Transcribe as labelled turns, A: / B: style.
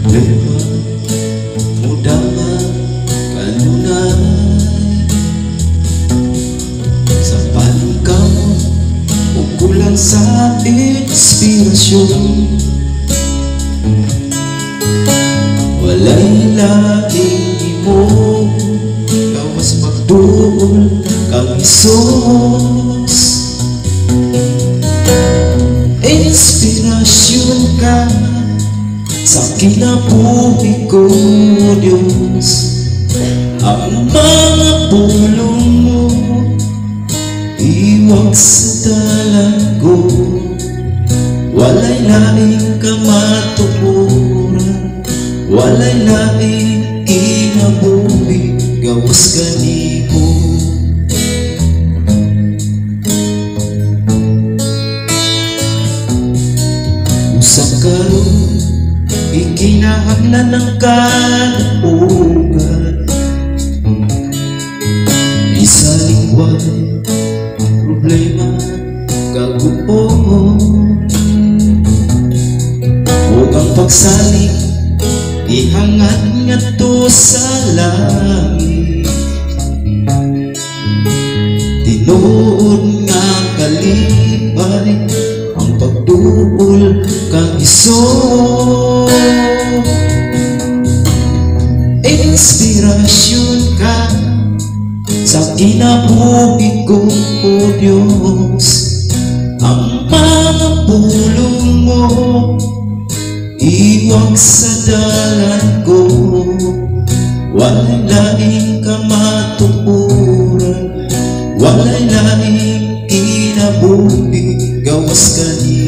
A: problema muda nga kanunay sa paningkamot o kulang sa inspirasyon. Walay laging imo gawas pagtuol kang Isus. Inspirasyon ka sa kinabuhi ko, Diyos. Ang mga pulong mo iwag sa dalan ko. Walay laing kamatukuran, walay laing kinabuhi gawas kanimo. Usap karon ikinahanglan ng kaluugan, isaliway problema kagupoon. Huwag ang pagsalig ihangat nga to sa langit. Tinuod nga kalipay ang pagtuol kang Isus. Inspirasyon ka sa kinabuhi ko, O Diyos. Ang mga pulong mo iwag sa dalan ko. Walay laing kamatukuran, walay laing kinabuhi gawas kanimo.